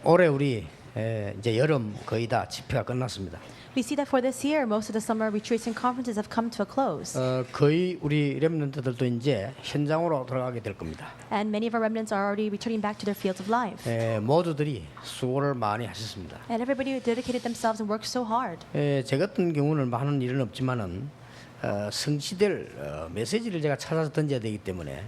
올해 우리 이제 여름 거의 다 집회가 끝났습니다. We see that for this year, most of the summer retreats and conferences have come to a close. 거의 우리 렘넌트들도 이제 현장으로 돌아가게 될 겁니다. And many of our remnants are already returning back to their fields of life. 모두들이 수고를 많이 하셨습니다. And everybody dedicated themselves and worked so hard. 제 같은 경우는 많은 일은 없지만은 성취될 메시지를 제가 찾아서 던져야 되기 때문에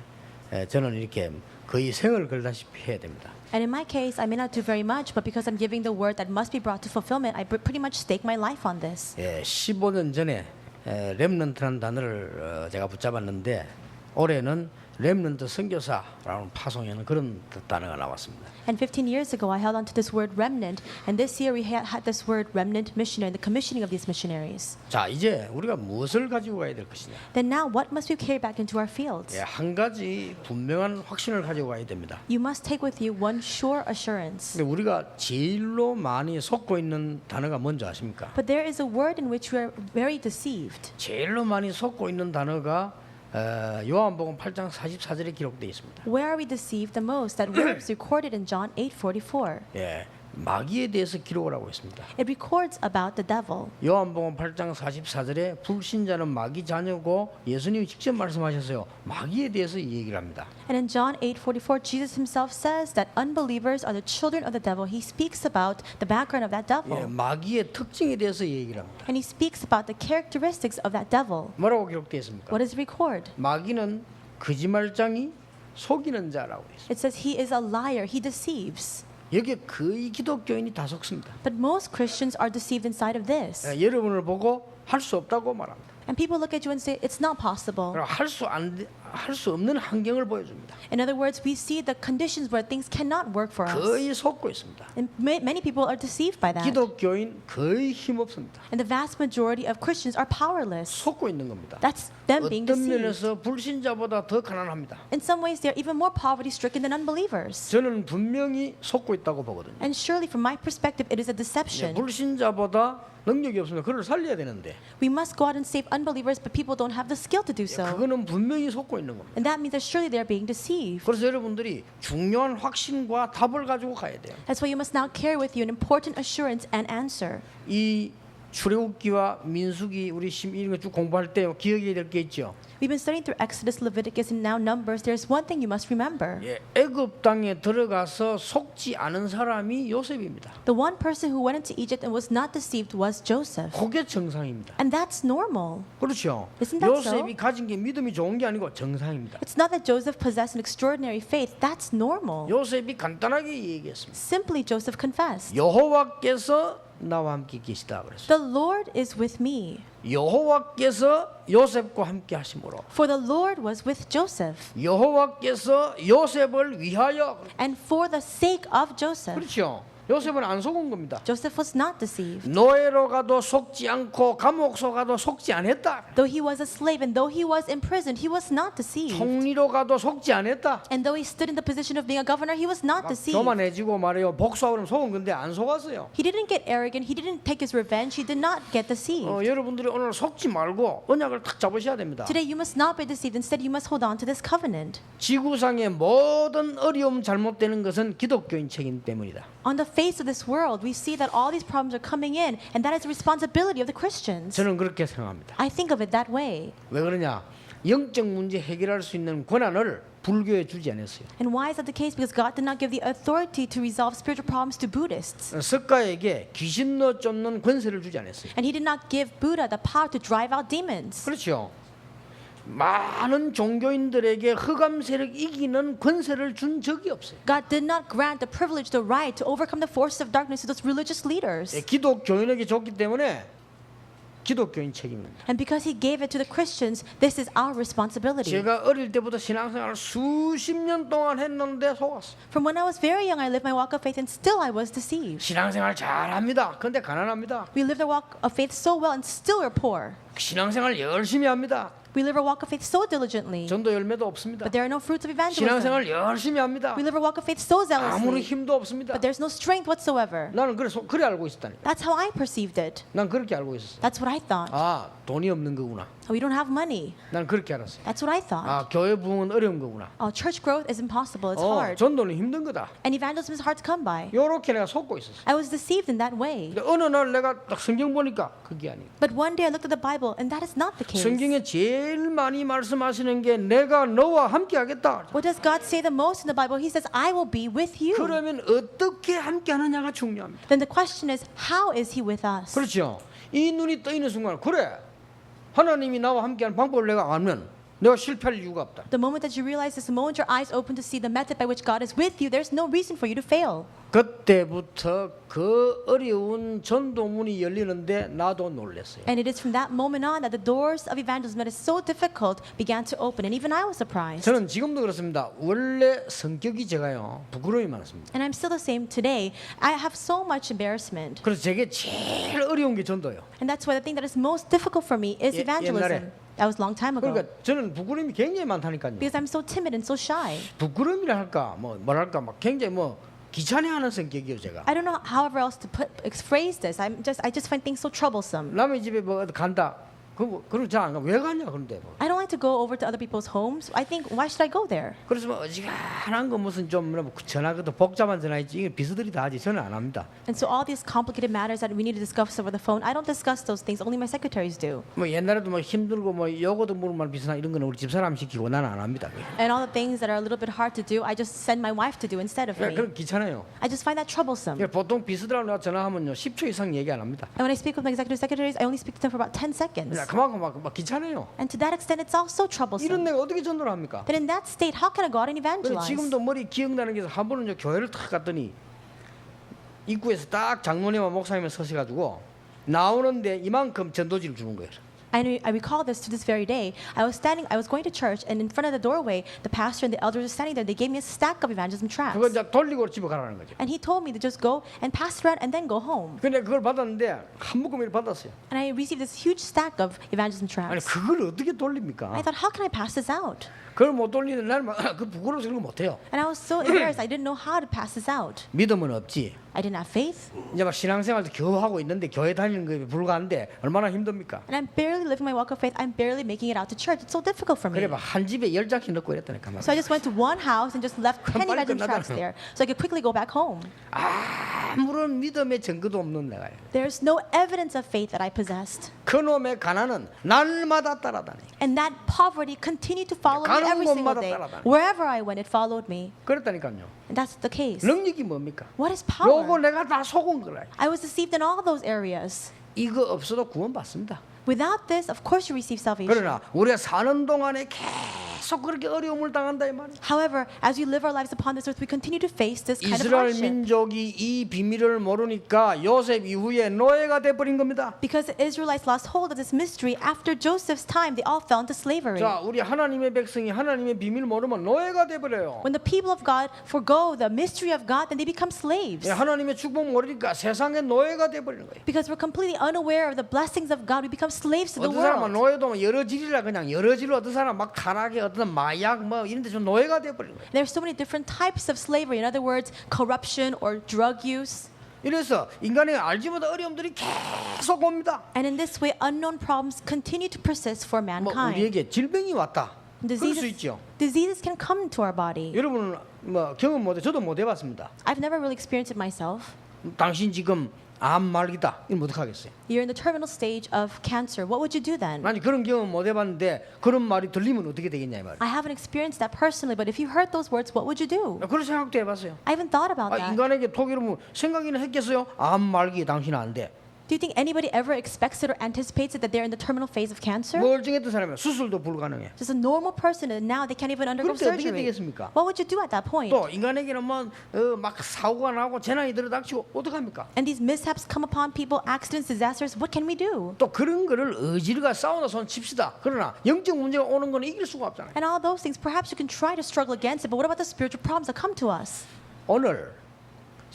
저는 이렇게 거의 생을 걸다시피 해야 됩니다. And in my case, I may not do very much, but because I'm giving the word that must be brought to fulfillment, I pretty much stake my life on this. 15년 전에 렘넌트라는 단어를 제가 붙잡았는데 올해는 렘넌트 선교사라는 파송에는 그런 단어가 나왔습니다. And 15 years ago, I held on to this word remnant, and this year we had this word remnant missionary, the commissioning of these missionaries. 자, 이제 우리가 무엇을 가지고 가야 될 것이냐? Then now, what must we carry back into our fields? 한 가지 분명한 확신을 가지고 가야 됩니다. You must take with you one sure assurance. 근데 우리가 제일로 많이 속고 있는 단어가 뭔지 아십니까? But there is a word in which we are very deceived. 제일로 많이 속고 있는 단어가 요한복음 8장 44절에 기록되어 있습니다. Where are we deceived the most? That word is recorded in John 8:44. 마귀에 대해서 기록을 하고 있습니다. It records about the devil. 요한복음 8장 44절에 불신자는 마귀 자녀고 예수님이 직접 말씀하셨어요. 마귀에 대해서 이 얘기를 합니다. And in John 8:44, Jesus himself says that unbelievers are the children of the devil. He speaks about the background of that devil. 마귀의 특징에 대해서 얘기를 합니다. And he speaks about the characteristics of that devil. 뭐라고 기록되어 있습니까? What does it record? 마귀는 거짓말장이 속이는 자라고 되어 있습니다. It says he is a liar. He deceives. 여기에 거의 기독교인이 다 속습니다. But most Christians are deceived inside of this. 여러분을 보고 할 수 없다고 말합니다. And people look at you and say, it's not possible. 할 수 없는 환경을 보여줍니다. In other words, we see the conditions where things cannot work for us. 거의 속고 있습니다. And many people are deceived by that. 기독교인 거의 힘없습니다. And the vast majority of Christians are powerless. 속고 있는 겁니다. That's them being 어떤 deceived. 면에서 불신자보다 더 가난합니다. In some ways, they're even more poverty-stricken than unbelievers. 저는 분명히 속고 있다고 보거든요. And surely, from my perspective, it is a deception. 불신자보다 능력이 없으면 그를 살려야 되는데 We must go out and save unbelievers, but people don't have the skill to do so. 그거는 분명히 속고 있는 겁니다. And that means that surely they're being deceived. 그래서 여러분들이 중요한 확신과 답을 가지고 가야 돼요. That's why you must now carry with you an important assurance and answer. 이 출애굽기와 민수기 우리 이런 거 쭉 공부할 때 기억해야 될 게 있죠. We've been studying through Exodus, Leviticus, and now Numbers. There's one thing you must remember. 애굽 땅에 들어가서 속지 않은 사람이 요셉입니다. The one person who went into Egypt and was not deceived was Joseph. 그게 정상입니다. And that's normal. 그렇죠. Isn't that so? 요셉이 가진 게 믿음이 좋은 게 아니고 정상입니다. It's not that Joseph possessed an extraordinary faith. That's normal. 요셉이 간단하게 얘기했습니다. Simply, Joseph confessed. 여호와께서 나와 함께 계시다 그랬어요. The Lord is with me. 여호와께서 요셉과 함께 하심으로 For the Lord was with Joseph. 여호와께서 요셉을 위하여 And for the sake of Joseph. 그렇죠. 요셉은 안 속은 겁니다. Joseph was not deceived. 노예로 가도 속지 않고 감옥소 가도 속지 않았다. Though he was a slave and though he was imprisoned, he was not deceived. 총리로 가도 속지 않았다. And though he stood in the position of being a governor, he was not deceived. 교만해지고 말이요 복수하고 속은 건데 안 속았어요. He didn't get arrogant. He didn't take his revenge. He did not get deceived. 여러분들이 오늘 속지 말고 언약을 탁 잡으셔야 됩니다. Today you must not be deceived. Instead, you must hold on to this covenant. 지구상의 모든 어려움 잘못되는 것은 기독교인 책임 때문이다. On the face of this world, we see that all these problems are coming in, and that is the responsibility of the Christians. 저는 그렇게 생각합니다. I think of it that way. 왜 그러냐? 영적 문제 해결할 수 있는 권한을 불교에 주지 않았어요. And why is that the case? Because God did not give the authority to resolve spiritual problems to Buddhists. 석가에게 귀신 넣어 쫓는 권세를 주지 않았어요. And he did not give Buddha the power to drive out demons. 그렇죠. 많은 종교인들에게 흑암 세력 이기는 권세를 준 적이 없어요. God did not grant the privilege, the right to overcome the forces of darkness to those religious leaders. 기독교인에게 줬기 때문에 기독교인 책임입니다. And because he gave it to the Christians, this is our responsibility. 제가 어릴 때부터 신앙생활을 수십 년 동안 했는데 속았어요. From when I was very young, I lived my walk of faith and still I was deceived. 신앙생활 잘합니다. 근데 가난합니다. We lived our walk of faith so well and still we're poor. 신앙생활 열심히 합니다. We live our walk of faith so diligently, 전도 열매도 없습니다. but there are no fruits of evangelism. 신앙생활 열심히 합니다. We live our walk of faith so 아무리 zealously, 힘도 없습니다. but there's no strength whatsoever. 나는 그래 알고 있었다니까. That's how I perceived it. 난 그렇게 알고 있었어. That's what I thought. 아, 돈이 없는 거구나. We don't have money. 난 그렇게 알았어요. That's what I thought. 아, 교회 부흥은 어려운 거구나. Church growth is impossible. It's hard. 전도는 힘든 거다. And evangelism is hard to come by. 요렇게 내가 속고 있었어. I was deceived in that way. 근데 어느 날 내가 딱 성경 보니까 그게 아니에요. But one day I looked at the Bible and that is not the case. 성경에 제일 많이 말씀하시는 게 내가 너와 함께 하겠다. What does God say the most in the Bible? He says, I will be with you. 그러면 어떻게 함께 하느냐가 중요합니다. Then the question is, how is He with us? 그렇죠. 이 눈이 떠 있는 순간 그래. 하나님이 나와 함께하는 방법을 내가 알면 내가 실패할 이유가 없다. The moment that you realize this, the moment your eyes open to see the method by which God is with you, there's no reason for you to fail. 그때부터 그 어려운 전도문이 열리는데 나도 놀랐어요. And it is from that moment on that the doors of evangelism that is so difficult began to open. And even I was surprised. 저는 지금도 그렇습니다. 원래 성격이 제가요 부끄러움이 많습니다. And I'm still the same today. I have so much embarrassment. 그래서 제게 제일 어려운 게 전도예요. And that's why the thing that is most difficult for me is 옛날에. evangelism. That was a long time ago. 그러니까 저는 부끄러움이 굉장히 많다니까요. Because I'm so timid and so shy. 부끄러움이라 할까 뭐랄까 막 굉장히 귀찮아하는 성격이에요 제가. I don't know however else to phrase this. I just find things so troublesome. 남의 집에 어디 간다. 그럼 잘 안 가. 왜 가냐 그런데. I don't like to go over to other people's homes. I think, why should I go there? 그래서 어지간한 거 무슨 좀 전화도 복잡한 전화 있지. 이게 비서들이 다 하지. 저는 안 합니다. And so all these complicated matters that we need to discuss over the phone, I don't discuss those things. Only my secretaries do. 옛날에도 힘들고 요거도 물만 비슷한 이런 거는 우리 집사람 시키고 나는 안 합니다. And all the things that are a little bit hard to do, I just send my wife to do instead of me. 그럼 귀찮아요. I just find that troublesome. 보통 비서들하고 내가 전화하면요 10초 이상 얘기 안 합니다. And when I speak with my executive secretaries, I only speak to them for about 10 seconds. 그만큼 막 귀찮아요. And to that extent, it's also 이런 troublesome. 내가 어떻게 전도를 합니까? Then in that state, how can I go out and evangelize? 지금도 머리 기억나는 게 한 번은 교회를 탁 갔더니 입구에서 딱 장로님과 목사님이 서셔가지고 나오는데 이만큼 전도지를 주는 거예요. I recall this to this very day. I was going to church, and in front of the doorway, the pastor and the elders were standing there. They gave me a stack of evangelism tracts. 그거 이제 돌리고 집에 가라는 거죠. And he told me to just go and pass it around and then go home. 근데 그걸 받았는데 한 묶음을 받았어요. And I received this huge stack of evangelism 아니 tracts. 그걸 어떻게 I 돌립니까? thought, how can I pass this out? 그걸 못 돌리는 나는 그 부끄러워서 그런 거 못해요. And I was so embarrassed. I didn't know how to pass this out. 믿음은 없지. I didn't have faith. 이제 막 신앙생활도 겨우 하고 있는데 교회 다니는 거에 불과한데 얼마나 힘듭니까? And I'm barely living my walk of faith. I'm barely making it out to church. It's so difficult for me. 그래 봐 한 집에 10장씩 넣고 이랬다니까. So I just went to one house and just left 10 빨리 evangelism tracts 끝나잖아. there so I could quickly go back home. 아무런 믿음의 증거도 없는 내가요. There's no evidence of faith that I possessed. 그놈의 가난은 날마다 따라다니. And that poverty continued to follow me 가는 every single 곳마다 day. 따라다녀. Wherever I went, it followed me. 그랬다니까요. And that's the case. 능력이 뭡니까? What is 요거 power? 내가 다 속은 거라. I was deceived in all those areas. 이거 없어도 구원받습니다. Without this, of course you receive salvation. 그러나 우리가 사는 동안에 계속 그렇게 어려움을 당한다 이 말이야. However, as we live our lives upon this earth, we continue to face this kind of 이스라엘 hardship. 민족이 이 비밀을 모르니까 요셉 이후에 노예가 돼 버린 겁니다. Because the Israelites lost hold of this mystery after Joseph's time, they all fell into slavery. 자, 우리 하나님의 백성이 하나님의 비밀 모르면 노예가 돼 버려요. When the people of God forgo the mystery of God, then they become slaves. 하나님의 축복 모르니까 세상의 노예가 돼 버리는 거예요. Because we're completely unaware of the blessings of God, we become slaves to the 어떤 사람은 world. 노예도 여러 질이라 그냥 여러 질로 어떤 사람 막 타락에 어떤 마약 뭐 이런 데좀 노예가 돼 버리는 거예요. There's so many different types of slavery. In other words, corruption or drug use. 이래서 인간의 알지 못한 어려움들이 계속 옵니다. And in this way, unknown problems continue to persist for 뭐 mankind. 우리에게 질병이 왔다. 그럴 수 있죠. Diseases can come to our body. 여러분은 뭐 경험 못해 저도 못 해봤습니다. I've never really experienced it myself. 당신 지금 암 말기다. 이러면 어떡하겠어요? You're in the terminal stage of cancer. What would you do then? 아니 그런 경험 못 해봤는데 그런 말이 들리면 어떻게 되겠냐 이 말이에요. I haven't experienced that personally, but if you heard those words, what would you do? 그런 생각도 해봤어요. I haven't thought about that. 인간에게 독이라면 생각이나 했겠어요? 암 말기 당신 안 돼. Do you think anybody ever expects it or anticipates it that they're in the terminal phase of cancer? 멀쩡했던 사람이 수술도 불가능해. Just a normal person, and now they can't even undergo 그럴 때 어떻게 surgery. 되겠습니까? What would you do at that point? 또 인간에게는 막 사고가 나고 재난이 들어닥치고 어떡합니까? And these mishaps come upon people, accidents, disasters. What can we do? 또 그런 거를 의지가 싸우다 손 칩시다. 그러나 영적 문제가 오는 거는 이길 수가 없잖아요. And all those things, perhaps you can try to struggle against it, but what about the spiritual problems that come to us? 오늘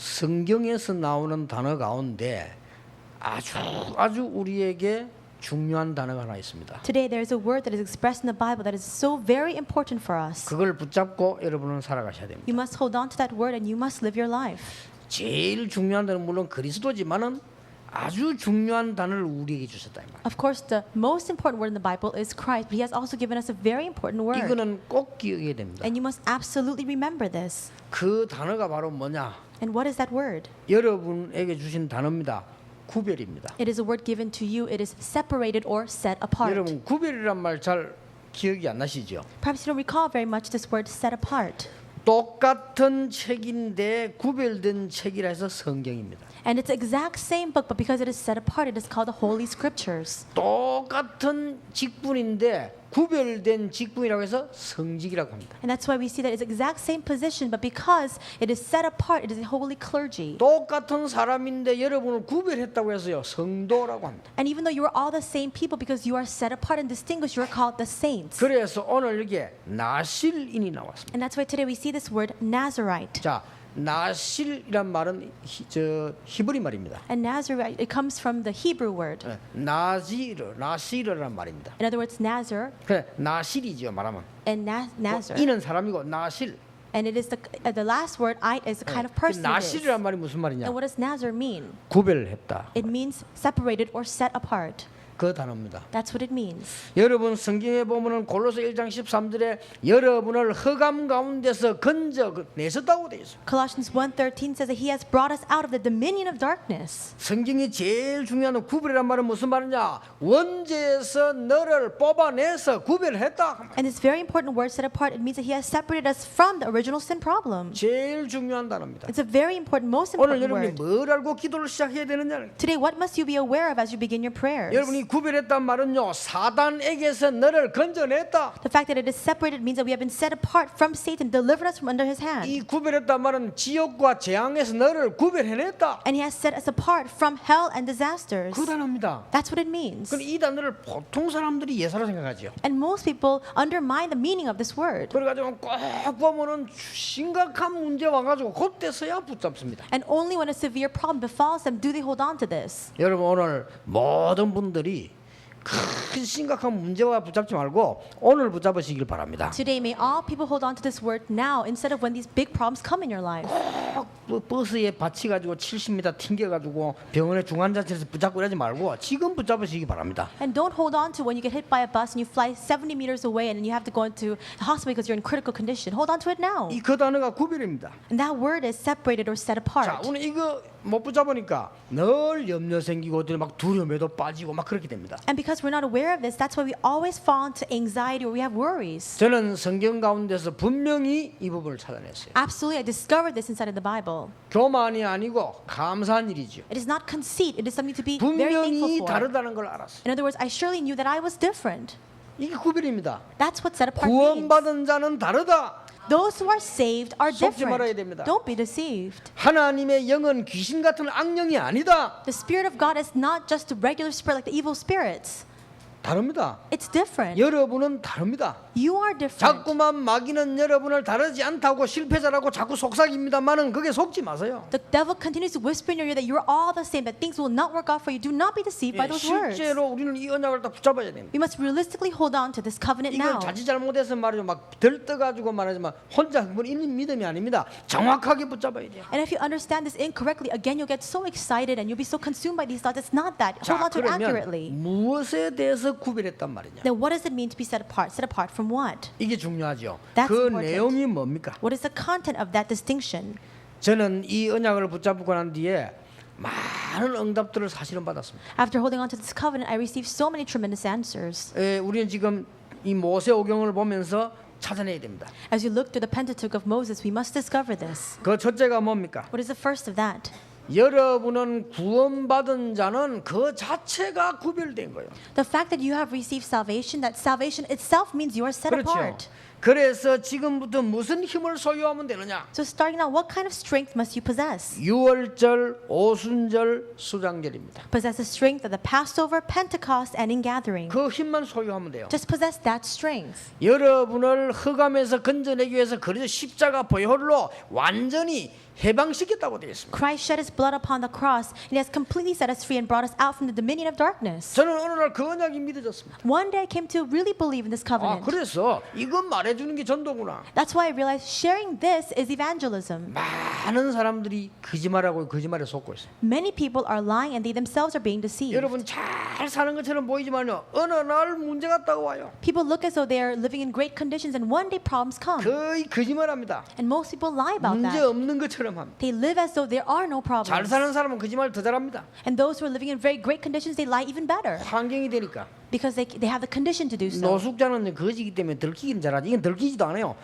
성경에서 나오는 단어 가운데 아주 우리에게 중요한 단어가 하나 있습니다. Today, there is a word that is expressed in the Bible that is so very important for us. 그걸 붙잡고 여러분은 살아가셔야 됩니다. You must hold on to that word and you must live your life. 제일 중요한 데는 물론 그리스도지만은 아주 중요한 단어를 우리에게 주셨다 이 말. Of course, the most important word in the Bible is Christ, but He has also given us a very important word. 이거는 꼭 기억해야 됩니다. And you must absolutely remember this. 그 단어가 바로 뭐냐? And what is that word? 여러분에게 주신 단어입니다. 구별입니다. It is a word given to you. It is separated or set apart. 여러분 구별이란 말 잘 기억이 안 나시죠? Perhaps you don't recall very much this word set apart. 똑같은 책인데 구별된 책이라 해서 성경입니다. And it's the exact same book, but because it is set apart, it is called the Holy Scriptures. 똑같은 직분인데 구별된 직분이라고 해서 성직이라고 합니다. And that's why we see that it's the exact same position, but because it is set apart, it is a holy clergy. 똑같은 사람인데 여러분을 구별했다고 해서요 성도라고 합니다. And even though you are all the same people, because you are set apart and distinguished, you are called the saints. 그래서 오늘 여기에 나실인이 나왔습니다. And that's why today we see this word Nazarite. 자, 나실이란 말은 히브리 말입니다. And Nazarite, it comes from the Hebrew word. 나시르란 말입니다. In other words, Nazar 그래, 나실이죠 말하면. and Nazar. 이는 사람이고 나실. And it is the last word, I, is the kind of person it is. 나실이란 말이 무슨 말이냐? And what does Nazar mean? 구별했다. It means separated or set apart. 그 단어입니다. That's what it means. 여러분 성경에 보면은 골로새 1장 13절에 여러분을 흑암 가운데서 건져내셨다고 되어 있어요. Colossians 1:13 says that He has brought us out of the dominion of darkness. 성경이 제일 중요한 구별이란 말은 무슨 말이냐? 원죄에서 너를 뽑아내서 구별했다. And this very important word, set apart, it means that He has separated us from the original sin problem. 제일 중요한 단어입니다. It's a very important, most 오늘 important 여러분이 word. 뭘 알고 기도를 시작해야 되느냐? Today, what must you be aware of as you begin your prayers? 여러분이 구별했단 말은요 사단에게서 너를 건져냈다. The fact that it is separated means that we have been set apart from Satan, delivered us from under his hand. 이 구별했단 말은 지옥과 재앙에서 너를 구별해냈다. And he has set us apart from hell and disasters. 그 단어입니다. That's what it means. 그럼 이 단어를 보통 사람들이 예사로 생각하죠. And most people undermine the meaning of this word. 그래가지고 꼭 보면은 심각한 문제 와가지고 그때서야 붙잡습니다. And only when a severe problem befalls them do they hold on to this. 여러분 오늘 모든 분들이 큰 심각한 문제와 붙잡지 말고 오늘 붙잡으시길 바랍니다. Today, may all people hold on to this word now instead of when these big problems come in your life. 꼭 버스에 받치가지고 70m 튕겨가지고 병원의 중환자실에서 붙잡고 이러지 말고 지금 붙잡으시기 바랍니다. And don't hold on to when you get hit by a bus and you fly 70 meters away and you have to go into the hospital because you're in critical condition. Hold on to it now. 이 그 단어가 구별입니다. And that word is separated or set 자, apart. 오늘 이거 못 붙잡으니까 늘 염려 생기고 막 두려움에도 빠지고 막 그렇게 됩니다. And because we're not aware of this, that's why we always fall into anxiety or we have worries. 저는 성경 가운데서 분명히 이 부분을 찾아냈어요. Absolutely, I discovered this inside of the Bible. 교만이 아니고 감사한 일이죠. It is not conceit, it is something to be very 분명히 thankful for. 다르다는 걸 알았어요. In other words, I surely knew that I was different. 이게 구별입니다. That's what set apart means. 구원받은 자는 다르다. Those who are saved are 속지 말아야 different. 됩니다. Don't be deceived. 하나님의 영은 귀신 같은 악령이 아니다. The Spirit of God is not just a regular spirit like the evil spirits. 다릅니다. It's different. 여러분은 다릅니다. You are different. 자꾸만 마귀는 여러분을 다르지 않다고 실패자라고 자꾸 속삭입니다만은 그게 속지 마세요. The devil continues to whisper in your ear that you're all the same, that things will not work out for you. Do not be deceived by those words. 실제로 우리는 이 언약을 다 붙잡아야 됩니다. We must realistically hold on to this covenant 이건 now. 자칫 잘못해서 말이죠. 막 들떠가지고 말하지만 혼자 그건 있는 믿음이 아닙니다. 정확하게 붙잡아야 돼요. And if you understand this incorrectly, again you'll get so excited and you'll be so consumed by these thoughts. It's not that. Hold 자, on to it 그러면 accurately. 무엇에 대해서 구별했단 말이냐? Then what does it mean to be set apart? Set apart from what? 이게 중요하죠. That's 그 important. 내용이 뭡니까? What is the content of that distinction? 저는 이 언약을 붙잡고 난 뒤에 많은 응답들을 사실은 받았습니다. After holding on to this covenant, I received so many tremendous answers. 우리는 지금 이 모세오경을 보면서 찾아내야 됩니다. As you look through the Pentateuch of Moses, we must discover this. 그 첫째가 뭡니까? What is the first of that? 여러분은 구원받은 자는 그 자체가 구별된 거예요. The fact that you have received salvation, that salvation itself means you are set 그렇죠. apart. 그래서 지금부터 무슨 힘을 소유하면 되느냐? So starting now, what kind of strength must you possess? 유월절, 오순절, 수장절입니다. Possess the strength of the Passover, Pentecost, and ingathering. 그 힘만 소유하면 돼요. Just possess that strength. 여러분을 흑암에서 건져내기 위해서 그리스도 십자가 보혈로 완전히 해방시켰다고 되어 있습니다. Christ shed his blood upon the cross, and he has completely set us free and brought us out from the dominion of darkness. 저는 어느 날 그 언약이 믿어졌습니다. One day I came to really believe in this covenant. 그래서 이건 말이야. 말해주는 게 전도구나. That's why I realized sharing this is evangelism. 많은 사람들이 거짓말하고 거짓말에 속고 있어요. Many people are lying and they themselves are being deceived. 여러분 잘 사는 것처럼 보이지만요, 어느 날 문제가 딱 와요. People look as though they are living in great conditions and one day problems come. 거의 거짓말합니다. And most people lie about 문제 that. 없는 것처럼 합니다. They live as though there are no 잘 problems. 사는 사람은 거짓말 더 잘합니다. And those who are living in very great conditions, they lie even better 환경이 되니까. because they have the condition to do so. 노숙자는 거지기 때문에 들키긴 잘하지. 이건 들키지도 않아요.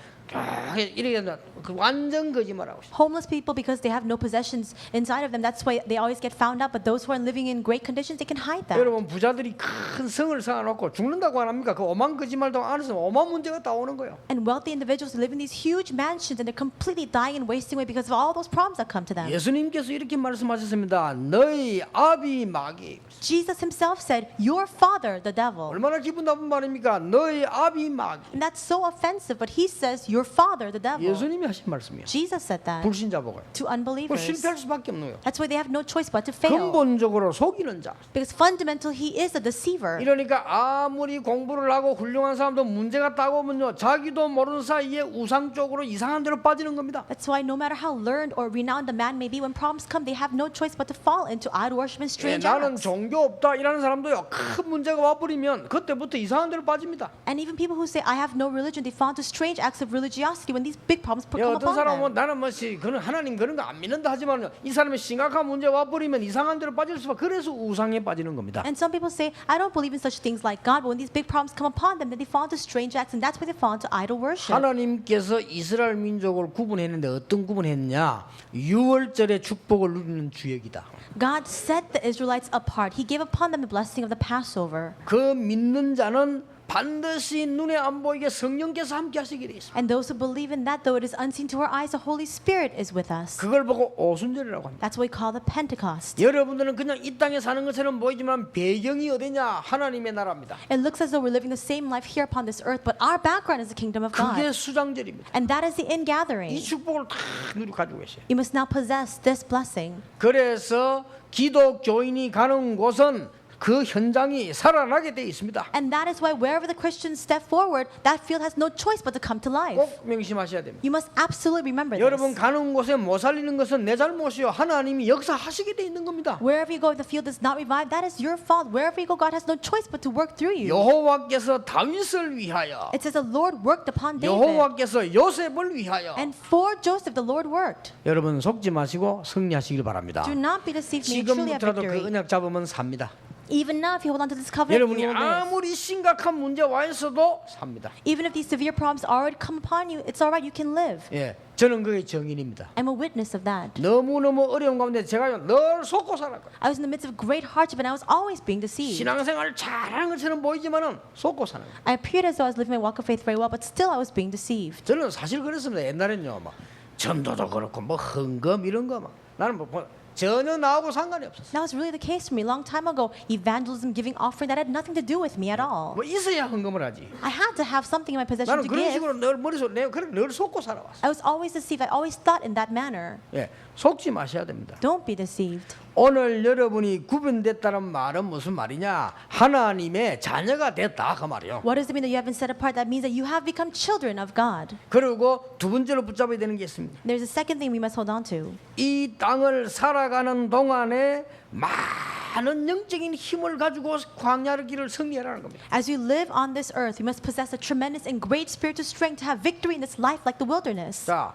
이렇게 그 완전 거짓말하고 있어요. Homeless people, because they have no possessions inside of them, that's why they always get found out. But those who are living in great conditions, they can hide that. 여러분 부자들이 큰 성을 쌓아놓고 죽는다고 안 합니까? 그 오만 거짓말도 안 해서 오만 문제가 다 오는 거예요. And wealthy individuals live in these huge mansions and they're completely dying and wasting away because of all those problems that come to them. 예수님께서 이렇게 말씀하셨습니다. 너희 아비 마귀. Jesus himself said, "Your father, the devil." 얼마나 기분 나쁜 말입니까? 너희 아비 마귀. And that's so offensive. But he says, "Your father, the devil." 예수님이 하신 말씀이에요. Jesus said that 불신자 보고요. to 그 unbelievers. 실패할 수밖에 없는 거예요. That's why they have no choice but to fail. 근본적으로 속이는 자. Because fundamentally, he is a deceiver. 이러니까 아무리 공부를 하고 훌륭한 사람도 문제가 따고면요, 자기도 모르는 사이에 우상 쪽으로 이상한 데로 빠지는 겁니다. That's why no matter how learned or renowned a man may be, when problems come, they have no choice but to fall into idol worship and 예, strange 나는 acts. 종교 없다 이라는 사람도요, 큰 문제가 와버리면 그때부터 이상한 데로 빠집니다. And even people who say, "I have no religion," they fall into strange acts of religiosity when these big problems 예, come 어떤 upon 사람은 them. 나는 뭐지 그런 하나님 그런 거 안 믿는다 하지만 이 사람이 심각한 문제 와버리면 이상한 데로 빠질 수밖에. 그래서 우상에 빠지는 겁니다. And some people say, "I don't believe in such things like God," but when these big problems come upon them, then they fall into strange acts, and that's why they fall into idol worship. 하나님께서 이스라엘 민족을 구분했는데 어떤 구분했냐? 6월절의 축복을 누리는 주역이다. God set the Israelites apart. He gave upon them the blessing of the Passover. 그 믿는 자는 반드시 눈에 안 보이게 성령께서 함께 하시게 돼 있습니다. And those who believe in that, though it is unseen to our eyes, the Holy Spirit is with us. 그걸 보고 오순절이라고 합니다. That's what we call the Pentecost. 여러분들은 그냥 이 땅에 사는 것처럼 보이지만 배경이 어디냐? 하나님의 나라입니다. It looks as though we're living the same life here upon this earth, but our background is the kingdom of 그게 God. 수장절입니다. And that is the 이 ingathering. 축복을 다 누리고 가지고 계세요. You must now possess this blessing. 그래서 기독교인이 가는 곳은 그 현장이 살아나게 돼 있습니다. And that is why wherever the Christians step forward, that field has no choice but to come to life. 꼭 명심하셔야 됩니다. You must absolutely remember 여러분 this. 가는 곳에 못 살리는 것은 내 잘못이요. 하나님이 역사하시게 돼 있는 겁니다. Wherever you go, if the field is not revived, that is your fault. Wherever you go, God has no choice but to work through you. 여호와께서 다윗을 위하여, It says the Lord worked upon David. 여호와께서 요셉을 위하여. And for Joseph, the Lord worked. 여러분 속지 마시고 승리하시길 바랍니다. Do not be deceived. May you truly have 지금부터라도 그 victory. 언약 잡으면 삽니다. Even now, if you hold on to this covenant, 여러분이 you will live. 아무리 심각한 문제 와 있어도 삽니다. Even if these severe problems already come upon you, it's all right. You can live. 예, 저는 그게 정인입니다. I'm a witness of that. 너무너무 어려운 가운데 제가 늘 속고 살았고요. I was in the midst of great hardship and I was always being deceived. 신앙생활을 잘하는 것처럼 보이지만은 속고 사는 거예요. I appeared as though I was living my walk of faith very well, but still I was being deceived. 저는 사실 그랬습니다. 옛날에는요, 막 전도도 그렇고 뭐 헌금 이런 거 막 나는 뭐 전혀 나하고 상관이 없었어요. That was really the case for me. A long time ago, evangelism, giving offering, that had nothing to do with me at all. 뭐 있어야 헌금을 하지. I had to have something in my possession 나는 to 그런 give. 식으로 늘 머릿속에 내가 그렇게 늘 속고 살아왔어. I was always deceived. I always thought in that manner. 예, 속지 마셔야 됩니다. Don't be deceived. 오늘 여러분이 구분됐다는 말은 무슨 말이냐? 하나님의 자녀가 됐다 그 말이요. What does it mean that you have been set apart? That means that you have become children of God. 그리고 두 번째로 붙잡아야 되는 게 있습니다. There's a second thing we must hold on to. 이 땅을 살아가는 동안에 많은 영적인 힘을 가지고 광야의 길을 승리하라는 겁니다. As you live on this earth, you must possess a tremendous and great spiritual strength to have victory in this life like the wilderness. 자,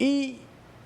이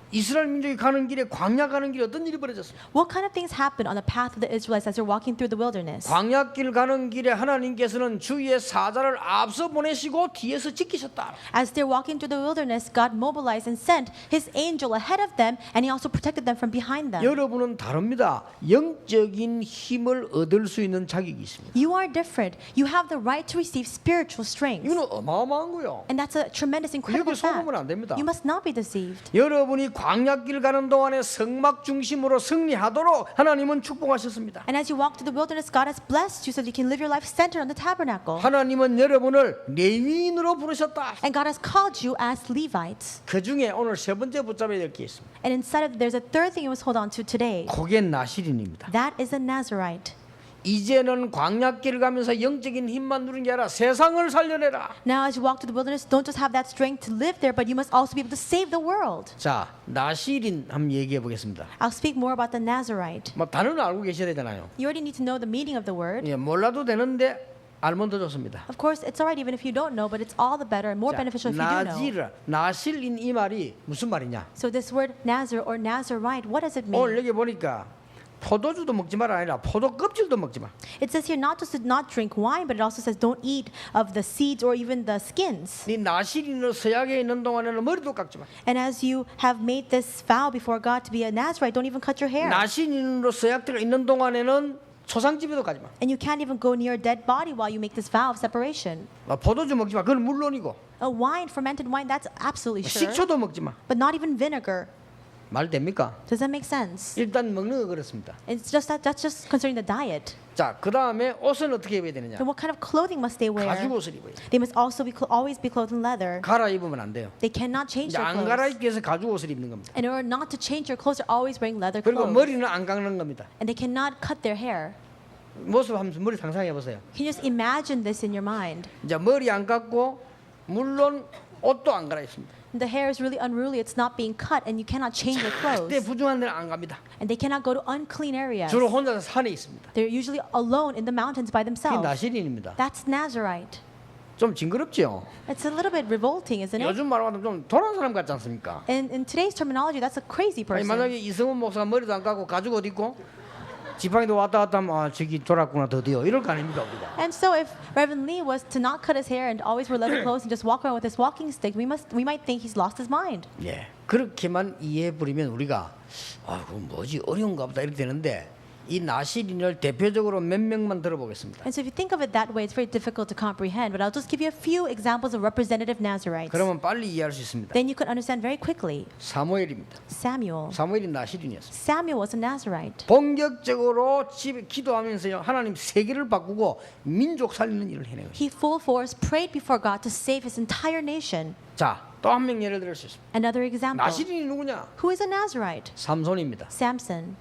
이스라엘 민족이 가는 길에 광야 가는 길에 어떤 일이 벌어졌습니까? What kind of things happen on the path of the Israelites as they're walking through the wilderness? 광야길 가는 길에 하나님께서는 주의 사자를 앞서 보내시고 뒤에서 지키셨다. As they're walking through the wilderness, God mobilized and sent His angel ahead of them, and He also protected them from behind them. 여러분은 다릅니다. 영적인 힘을 얻을 수 있는 자격이 있습니다. You are different. You have the right to receive spiritual strength. 이거는 어마어마한 거요. And that's a tremendous, incredible 여기 fact. 속으면 안 됩니다. You must not be deceived. 여러분이 광야길 가는 동안에 성막 중심으로 승리하도록 하나님은 축복하셨습니다. And as you walk through the wilderness, God has blessed you so that you can live your life centered on the tabernacle. 하나님은 여러분을 레위인으로 부르셨다. And God has called you as Levites. 그 중에 오늘 세 번째 붙잡아야 될 게 있습니다. And inside of there's a third thing you must hold on to today. 그게 나시린입니다. That is a Nazarite. 이제는 광야길을 가면서 영적인 힘만 누린 게 아니라 세상을 살려내라. Now, as you walk through the wilderness, don't just have that strength to live there, but you must also be able to save the world. 자, 나실인 한번 얘기해 보겠습니다. I'll speak more about the Nazarite. 뭐 단어는 알고 계셔야 되잖아요. You already need to know the meaning of the word. 예, 몰라도 되는데 알면 더 좋습니다. Of course, it's alright even if you don't know, but it's all the better and more 자, beneficial if you do know. 나실인 이 말이 무슨 말이냐? So this word Nazar or Nazarite, what does it 오늘 mean? 여기 보니까 포도주도 먹지 마라 아니라 포도 껍질도 먹지 마. It says here not just to not drink wine, but it also says don't eat of the seeds or even the skins. 네 나실인으로 서약에 있는 동안에는 머리도 깎지 마. And as you have made this vow before God to be a Nazarite, don't even cut your hair. 나실인으로 서약되어 있는 동안에는 초상집에도 가지 마. And you can't even go near a dead body while you make this vow of separation. 포도주 먹지 마. 그건 물론이고 A wine, fermented wine, that's absolutely sure. 식초도 먹지 마. But not even vinegar. 말 됩니까? Does that make sense? 일단 먹는 거 그렇습니다. It's just that's just concerning the diet. 자, 그 다음에 옷은 어떻게 입어야 되느냐? Then what kind of clothing must they wear? 가죽 옷을 입어야 돼. They must also always be clothed in leather. 갈아입으면 안 돼요. They cannot change 이제 their 안 clothes. 갈아입기 위해서 가죽 옷을 입는 겁니다. In order not to change their clothes, they're always wearing leather 그리고 clothes. 머리는 안 깎는 겁니다. And they cannot cut their hair. 모습 한번 머리 상상해 보세요. Can you just imagine this in your mind? 이제 머리 안 깎고 물론 옷도 안 갈아입습니다. The hair is really unruly. It's not being cut, and you cannot change your 그때 clothes. 부정한 데는 안 갑니다. And they cannot go to unclean areas. 주로 혼자서 산에 있습니다. They're usually alone in the mountains by 그게 themselves. 나실인입니다. That's Nazarite. 좀 징그럽죠? It's a little bit revolting, isn't it? 요즘 말로 하면 좀 돌아온 사람 같지 않습니까? In today's terminology, that's a crazy 아니, person. 만약에 이성훈 목사가 머리도 안 깎고 가죽 옷 입고 지팡이도 왔다 갔다 하면 아, 저기 돌았구나 드디어 이럴 거 아닙니까 우리가? And so, if Reverend Lee was to not cut his hair and always wear leather clothes and just walk around with his walking stick, we might think he's lost his mind. 예, 그렇게만 이해해 버리면 우리가 아, 그 뭐지 어려운가 보다 이렇게 되는데 이 나실인을 대표적으로 몇 명만 들어보겠습니다. And so, if you think of it that way, it's very difficult to comprehend. But I'll just give you a few examples of representative Nazarites. 그러면 빨리 이해할 수 있습니다. Then you could understand very quickly. 사무엘입니다. Samuel. 사무엘이 나실인이었습니다. Samuel was a Nazarite. 본격적으로 집에 기도하면서요 하나님 세계를 바꾸고 민족 살리는 일을 해내요. He full force prayed before God to save his entire nation. 자, 또 한 명 예를 들을 수 있습니다. Another example. 나실인이 누구냐? Who is a Nazarite? 삼손입니다. Samson.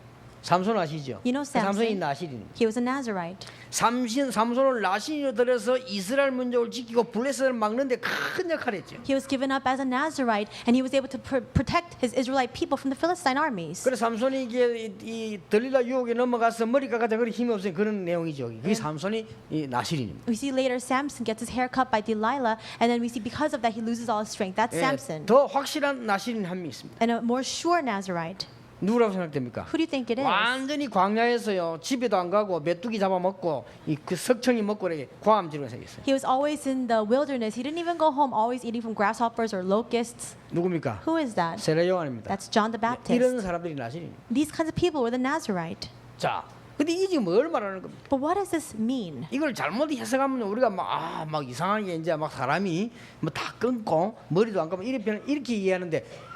삼손 아시죠? You know Samson? 삼손이 나실인입니다. He was a Nazarite. 삼손을 나실인으로 들여서 이스라엘 민족을 지키고 블레셋을 막는데 큰 역할을 했죠. He was given up as a Nazarite, and he was able to protect his Israelite people from the Philistine armies. 그래서 삼손이 이게 이 들릴라 유혹에 넘어가서 머리 깎아자 그리 힘이 없으니 그런 내용이죠. 그게 삼손이 이 나실인입니다. We see later Samson gets his hair cut by Delilah, and then we see because of that he loses all his strength. That's Samson. 더 확실한 나실인 한 명 있습니다. And a more sure Nazarite. 누구라고 생각됩니까? Who do you think it is? 완전히 광야에서요 집에도 안 가고 메뚜기 잡아먹고 이 그 석청이 먹고 이렇게 과암질을 생겼어요. He was always in the wilderness. He didn't even go home, always eating from grasshoppers or locusts. 누굽니까? Who is that? 세례 요한입니다. That's John the 이런 Baptist. 사람들이 나실입니다. These kinds of people were the Nazarite. 자, 근데 이게 지금 뭘 말하는 겁니까? But what does this mean? 이걸 잘못 해석하면 우리가 막 이상하게 이제 막 사람이 뭐 다 끊고 머리도 안 감고 이렇게 이해하는데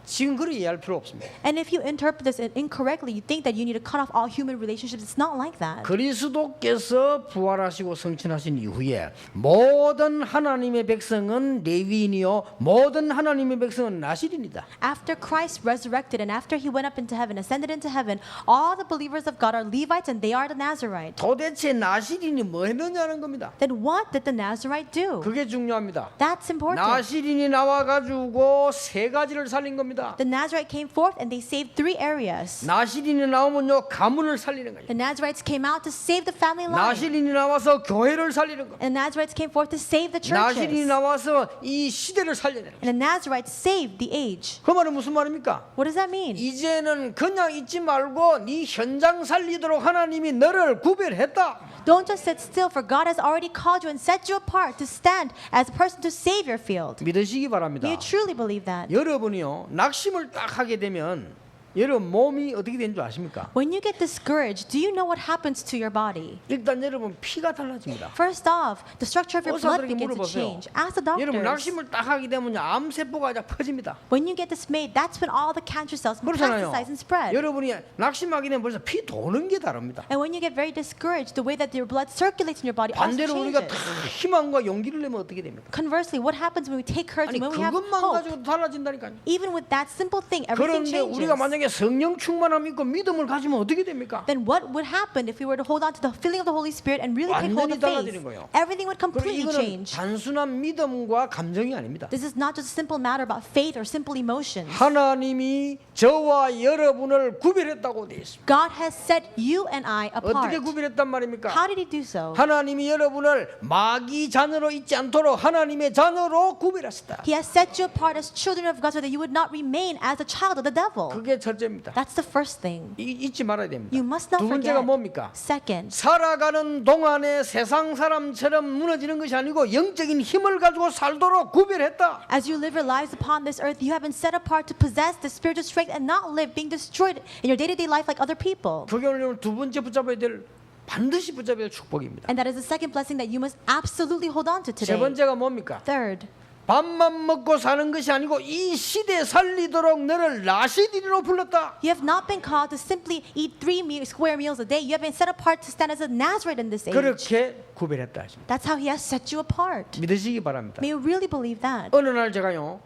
지금 그렇게 이해할 필요 없습니다. And if you interpret this incorrectly, you think that you need to cut off all human relationships. It's not like that. 그리스도께서 부활하시고 성천하신 이후에 모든 하나님의 백성은 레위인이요 모든 하나님의 백성은 나실인이다. After Christ resurrected and after he went up into heaven, ascended into heaven, all the believers of God are Levites and they are the Nazarite. 도대체 나실인이 뭐 했느냐는 겁니다. Then what did the Nazarite do? 그게 중요합니다. That's important. 나실인이 나와가지고 세 가지를 살린 겁니다. The Nazarite came forth and they saved 3 areas. 나실인이 나오면요 가문을 살리는 거예요. The Nazarites came out to save the family line. 나실인이 나와서 교회를 살리는 거예요. And the Nazarites came forth to save the 나실인이 churches. 나와서 이 시대를 살려내는 거예요. And the Nazarites saved the age. 그 말은 무슨 말입니까? What does that mean? 이제는 그냥 있지 말고 네 현장 살리도록 하나님이 너를 구별했다. Don't just sit still, for God has already called you and set you apart to stand as a person to save your field. 믿으시기 바랍니다. Do you truly believe that? 여러분이요 낙심을 딱 하게 되면 여러분 몸이 어떻게 되는 줄 아십니까? When you get discouraged, do you know what happens to your body? 일단 여러분 피가 달라집니다. First off, the structure of your blood 의사들에게 begins to 물어보세요. change. Ask the 여러분 doctors. 낙심을 딱 하게 되면 암세포가 이제 퍼집니다. When you get dismayed, that's when all the cancer cells 그렇잖아요. metastasize and spread. 여러분이 낙심하게 되면 벌써 피 도는 게 다릅니다. And when you get very discouraged, the way that your blood circulates in your body also 반대로 우리가 다 changes. 희망과 용기를 내면 어떻게 됩니까? Conversely, what happens when we take courage 아니 and when we have 그것만 hope? 가지고 달라진다니까요. Even with that simple thing, everything 그런데 우리가 changes. 만약에 만약에 성령 충만함 있고 믿음을 가지면 어떻게 됩니까? Then what would happen if we were to hold on to the filling of the Holy Spirit and really take hold 완전히 of 달라지는 faith? 거예요. Everything would 그리고 completely 이거는 change. 단순한 믿음과 감정이 아닙니다. This is not just a simple matter about faith or simple emotions. 하나님이 저와 여러분을 구별했다고 되어 있습니다. God has set you and I 어떻게 apart. 구별했단 말입니까? How did He do so? 하나님이 여러분을 마귀 자녀로 있지 않도록 하나님의 자녀로 구별하셨다. He has set you apart as children of God so that you would not remain as a child of the devil. 그게 첫째입니다. That's the first thing. 잊지 말아야 됩니다. You must not 두 번째가 forget. 뭡니까? Second, 살아가는 동안에 세상 사람처럼 무너지는 것이 아니고 영적인 힘을 가지고 살도록 구별했다. as you live your lives upon this earth, you have been set apart to possess the spiritual strength and not live being destroyed in your day-to-day life like other people. 그게 오늘 두 번째 붙잡아야 될 반드시 붙잡아야 될 축복입니다. And that is the second blessing that you must absolutely hold on to 세 today. 번째가 뭡니까? Third, 밥만 먹고 사는 것이 아니고 이 시대 살리도록 너를 라시딘으로 불렀다. you have not been called to simply eat square meals a day. You have been set apart to stand as a Nazarite in this age. 그렇게 구별했다. That's how He has set you apart. 믿으시기 바랍니다. May you really believe that. 어느 날 제가요,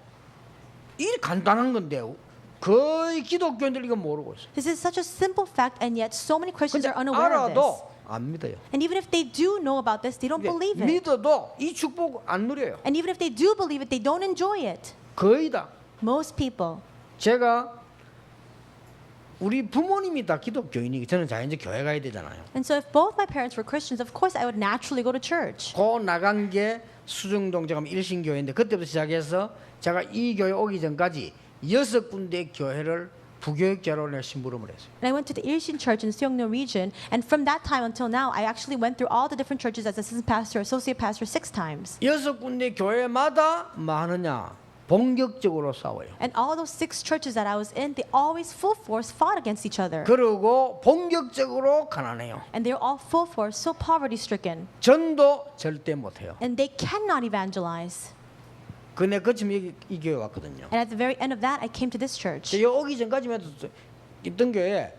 이 간단한 건데 거의 기독교인들 이거 모르고 있어요. This is such a simple fact, and yet so many Christians 근데 are unaware of this. 알아도 안 믿어요. And even if they do know about this, they don't believe it. 믿어도 이 축복 안 누려요. And even if they do believe it, they don't enjoy it. 거의 다. Most people. 제가 우리 부모님이 다 기독교인이기 저는 자연적 교회 가야 되잖아요. And so if both my parents were Christians, of course I would naturally go to church. 고 나간 게 수정동 제가 일신교회인데 그때부터 시작해서 제가 이 교회 오기 전까지 6군데 교회를 부교육자로 내가 심부름을 했어요. And I went to the Ilshin church in the Seongno region, and from that time until now, I actually went through all the different churches as assistant pastor, associate pastor 6 times. 6군데 교회마다 뭐 하느냐? 본격적으로 싸워요. And all those 6 churches that I was in, they always full force fought against each other. 그리고 본격적으로 가난해요. And they're all full force, so poverty stricken. 전도 절대 못해요. And they cannot evangelize. 그내 거치면 이 교회 왔거든요. And at the very end of that, I came to this church. 제가 오기 전까지만 해도 있던 교회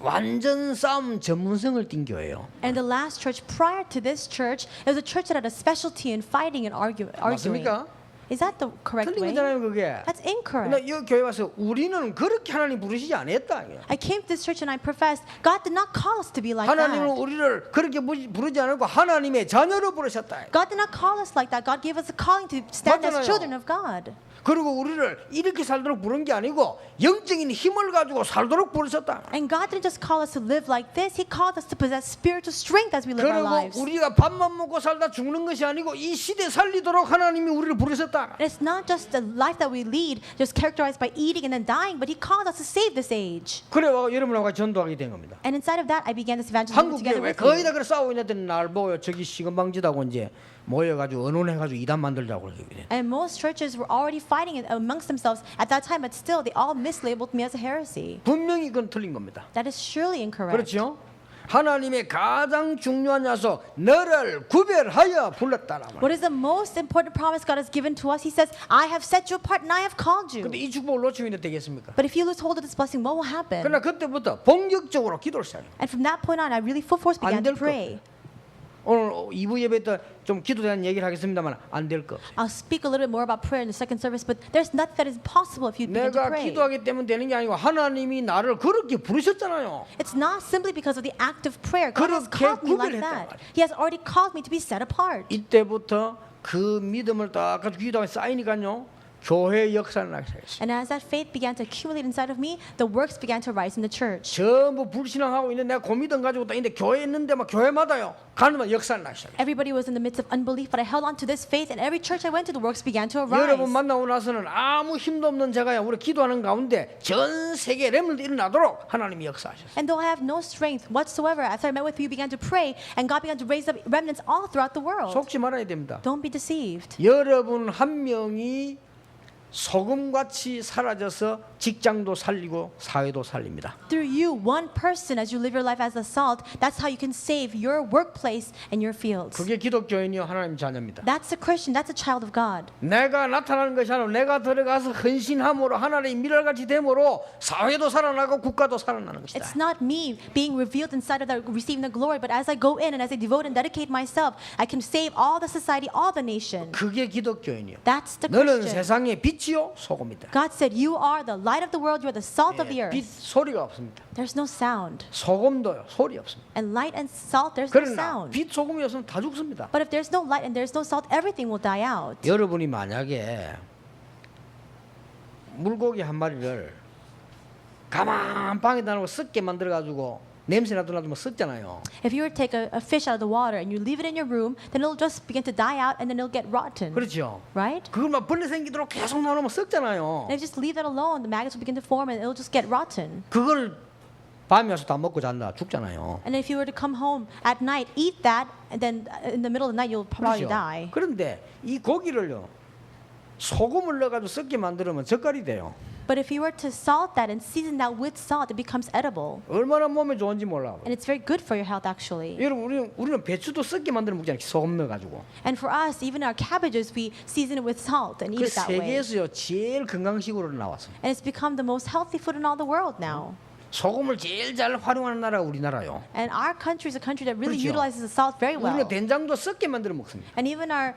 완전 싸움 전문성을 띈 교회예요. And the last church prior to this church, it was a church that had a specialty in fighting and arguing. 맞습니까? Is that the correct 틀린 way? 거잖아요, 그게. That's 근데 incorrect. 이 교회 와서 우리는 그렇게 하나님 부르시지 않았다. I came to this church and I professed God did not call us to be like 하나님은 that. 우리를 그렇게 부르지 않고 하나님의 자녀로 부르셨다. God did not call us like that. God gave us a calling to stand as 맞잖아요. children of God. 그리고 우리를 이렇게 살도록 부른 게 아니고 영적인 힘을 가지고 살도록 부르셨다. And God didn't just call us to live like this. He called us to possess spiritual strength as we live our 그리고 lives. 우리가 밥만 먹고 살다 죽는 것이 아니고 이 시대 살리도록 하나님이 우리를 부르셨다. And it's not just the life that we lead, just characterized by eating and then dying, but He called us to save this age. 그래 여러분하고 전도하게 된 겁니다. And inside of that, I began this evangelism 한국 together 교회 with 거의 you. 다 그래 싸우고 있는데 날 보고 저기 시건방지다고 이제 모여가지고 언론해가지고 이단 만들자고 그러거든요. And most churches were already fighting it amongst themselves at that time, but still, they all mislabeled me as a heresy. 분명히 그건 틀린 겁니다. That is surely incorrect. 그렇죠? 하나님의 가장 중요한 약속 너를 구별하여 불렀다라 What is the most important promise God has given to us? He says, I have set you apart and I have called you. 근데 이 축복을 놓치면 되겠습니까? But if you lose hold of this blessing, what will happen? 그러나 그때부터 본격적으로 기도를 시작해요. And from that point on, I really full force began 안 될 to pray. 오늘 2부 예배 때 좀 기도에 대한 얘기를 하겠습니다만 안 될 거 없어요. I'll speak a little bit more about prayer in the second service, but there's nothing that is impossible if you begin to 내가 pray. 기도하기 때문에 되는 게 아니고 하나님이 나를 그렇게 부르셨잖아요. It's not simply because of the act of prayer. God has 그렇게 called me like 구별했단 that. 말이에요. He has already called me to be set apart. 이때부터 그 믿음을 딱 가지고 기도하면 쌓이니까요. 교회 역사를 나기 시작했어요. And as that faith began to accumulate inside of me, the works began to rise in the church. 전부 불신앙하고 있는 내가 그 믿음 가지고 딱 있는데 교회에 있는데 막 교회마다요. 가는만 역사를 나기 시작했어요. Everybody was in the midst of unbelief, but I held on to this faith, and every church I went to, the works began to 여러분 arise. 만나고 나서는 아무 힘도 없는 제가요. 우리 기도하는 가운데 전 세계 렘넌트 일어나도록 하나님이 역사하셨어요. And though I have no strength whatsoever, after I met with you, began to pray, and God began to raise up remnants all throughout the world. 속지 말아야 됩니다. Don't be deceived. 여러분 한 명이 소금같이 사라져서 직장도 살리고 사회도 살립니다. Through you, one person, as you live your life as a salt, that's how you can save your workplace and your fields. 그게 기독교인이요 하나님 자녀입니다. That's a Christian, that's a child of God. 내가 나타나는 것이 아니라 내가 들어가서 헌신함으로 하나님의 미랄같이 됨으로 사회도 살아나고 국가도 살아나는 것이다. It's not me being revealed inside of that, receiving the glory, but as I go in and as I devote and dedicate myself, I can save all the society, all the nation. 그게 기독교인이요. That's the 너는 Christian. 세상의 빛 빛이요 소금이다. God said, "You are the light of the world. You are the salt of the 예, 빛 earth." 소리가 없습니다. There's no sound. 소금도요 소리 없습니다. And light and salt, there's no 그러나 sound. 빛 소금이 없으면 다 죽습니다. But if there's no light and there's no salt, everything will die out. 여러분이 만약에 물고기 한 마리를 가만 방에다 놓고 썩게 만들어 가지고 냄새 나도 놔두면 썩잖아요. If you were to take a fish out of the water and you leave it in your room, then it'll just begin to die out and then it'll get rotten. 그렇죠. Right? 그걸 막 벌레 생기도록 계속 놔놓으면 썩잖아요. And if you just leave that alone, the maggots will begin to form and it'll just get rotten. 그걸 밤에 와서 다 먹고 잔다 죽잖아요. And if you were to come home at night, eat that, and then in the middle of the night you'll probably 그렇죠. die. 그런데 이 고기를요 소금을 넣어가지고 썩게 만들면 젓갈이 돼요. But if you were to salt that and season that with salt, it becomes edible. 얼마나 몸에 좋은지 몰라. And it's very good for your health actually. 여러분 우리는 배추도 썩게 만들어 먹잖아요. 소금 넣어가지고. And for us, even our cabbages, we season it with salt and 그 eat it that way. 세계에서요 제일 건강식으로 나왔어요. And it's become the most healthy food in all the world now. 소금을 제일 잘 활용하는 나라가 우리나라요. And our country is a country that really 그렇죠. utilizes the salt very well. 우리는 된장도 썩게 만들어 먹습니다. And even our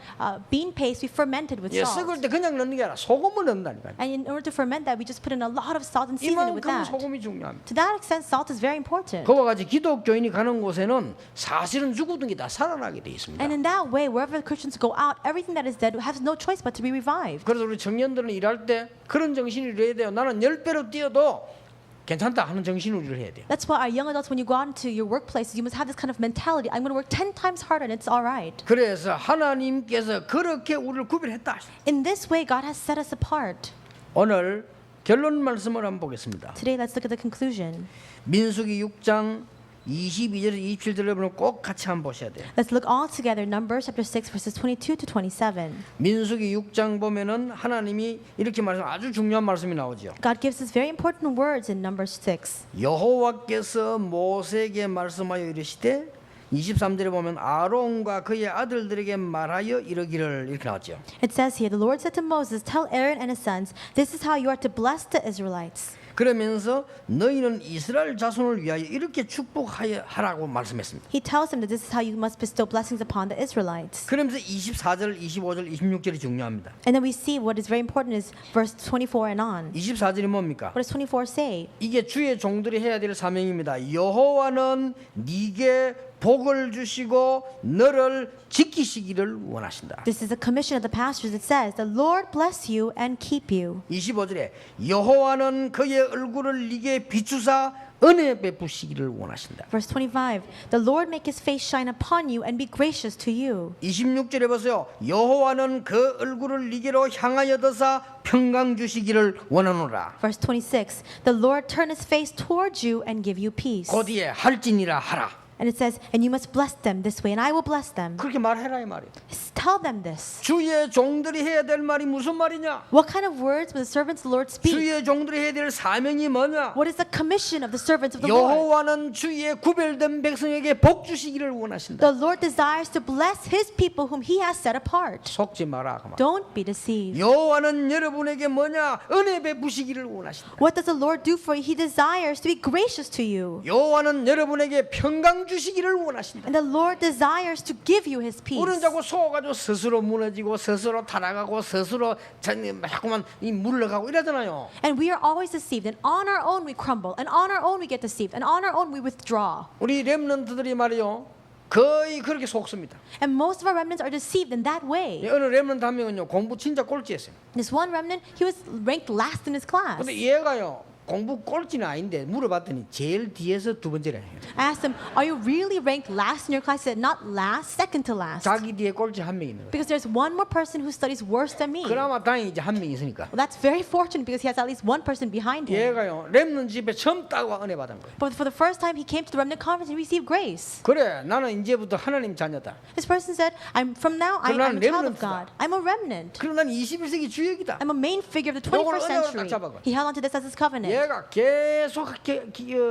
bean paste, we ferment it with 예, salt. 썩을 때 그냥 넣는 게 아니라 소금을 넣는다니까요. And in order to ferment that, we just put in a lot of salt and season it with 이만큼 that. 소금이 중요합니다. To that extent, salt is very important. 그와 같이 기독교인이 가는 곳에는 사실은 죽었던 게 다 살아나게 돼 있습니다. And in that way, wherever Christians go out, everything that is dead has no choice but to be revived. 그래서 우리 청년들은 일할 때 그런 정신이 이래야 돼요. 나는 10배로 뛰어도 괜찮다 하는 정신으로 일을 해야 돼요. That's why our young adults, when you go out into your workplaces, you must have this kind of mentality. I'm going to work 10 times harder and it's all right. 그래서 하나님께서 그렇게 우리를 구별했다. In this way, God has set us apart. 오늘 결론 말씀을 한번 보겠습니다. Today, let's look at the conclusion. 민수기 6장 22절에서 27절 여러분 꼭 같이 한번 보셔야 돼요. Let's look all together. Numbers chapter 6, verses 22 to 27. 민수기 6장 보면은 하나님이 이렇게 말씀 아주 중요한 말씀이 나오죠. God gives us very important words in Numbers 6. 여호와께서 모세에게 말씀하여 이르시되 23절에 보면 아론과 그의 아들들에게 말하여 이르기를 이렇게 나왔죠. It says here, the Lord said to Moses, "Tell Aaron and his sons, this is how you are to bless the Israelites." 그러면서 너희는 이스라엘 자손을 위하여 이렇게 축복하라고 말씀했습니다. He tells them that this is how you must bestow blessings upon the Israelites. 그러면서 24절, 25절, 26절이 중요합니다. And then we see what is very important is verse 24 and on. 24절이 뭡니까? What does 24 say? 이게 주의 종들이 해야 될 사명입니다. 여호와는 네게 복을 주시고 너를 지키시기를 원하신다. This is a commission of the pastors. It says, "The Lord bless you and keep you." 25절에 여호와는 그의 얼굴을 네게 비추사 은혜 베푸시기를 원하신다. Verse 25, "The Lord make his face shine upon you and be gracious to you." 26절에 보세요. 여호와는 그 얼굴을 네게로 향하여 드사 평강 주시기를 원하노라. Verse 26, "The Lord turn his face towards you and give you peace." 그 뒤에 할지니라 하라. And it says, "And you must bless them this way, and I will bless them." 그렇게 말해라 이 말이에요. Tell them this. 주의 종들이 해야 될 말이 무슨 말이냐? What kind of words will the servants of the Lord speak? 주의 종들이 해야 될 사명이 뭐냐? What is the commission of the servants of the Lord? 여호와는 주의 구별된 백성에게 복 주시기를 원하신다. The Lord desires to bless his people whom he has set apart. 속지 마라. 그 말. Don't be deceived. 여호와는 여러분에게 뭐냐? 은혜 베푸시기를 원하신다. What does the Lord do for you? He desires to be gracious to you. 여호와는 여러분에게 평강 주시기를 원하신다. And the Lord desires to give you his peace. 우리는 자꾸 속아가지고 스스로 무너지고 스스로 타락하고 스스로 자꾸만 물러가고 이러잖아요. And we are always deceived. And on our own we crumble. And on our own we get deceived. And on our own we withdraw. 우리 렘넌트들이 말이요 거의 그렇게 속습니다. And most of our remnants are deceived in that way. 어느 렘넌트 한 명은요 공부 진짜 꼴찌했어요. This one remnant, he was ranked last in his class. 근데 얘가요 공부 꼴찌는 아닌데 물어봤더니 제일 뒤에서 두 번째래. I asked him, "Are you really ranked last in your class?" He said, "Not last, second to last." 자기 뒤에 꼴찌 한 명 있는 거예요. Because there's one more person who studies worse than me. Well, 그나마 다행히 이제 한 명 있으니까. that's very fortunate because he has at least one person behind him. 얘가요 렘넌트 집에 처음 따고 은혜 받은 거예요. But for the first time, he came to the remnant conference and received grace. 그래 나는 이제부터 하나님 자녀다. This person said, "From now, I'm 그럼 a 나는 child of remnant이다. God. I'm a remnant. 그럼 난 21세기 주역이다. I'm a main figure of the 요거를 21st 언약으로 century." 딱 잡아가. He held on to this as his covenant. 얘가 계속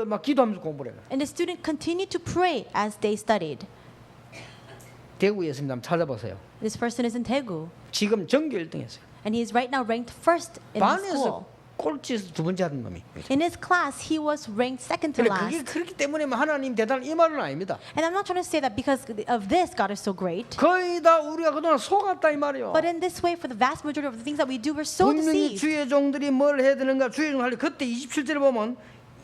막 기도하면서 공부를 해요. And the student continued to pray as they studied. 대구에 있습니다. 한번 찾아보세요. This person is in Daegu. 지금 전교 1등 했어요. And he is right now ranked first in his 반에서 school. 꼴찌에서 두 번째 하던 놈이. In his class, he was ranked second to 근데 그게 last. 그렇기 때문에 하나님 대단 이 말은 아닙니다. And I'm not trying to say that because of this, God is so great. 거의 다 우리가 그동안 속았다 이 말이요. But in this way, for the vast majority of the things that we do, we're so 분명히 deceived. 주의 종들이 뭘 해야 되는가 주의 종들 그때 27절에 보면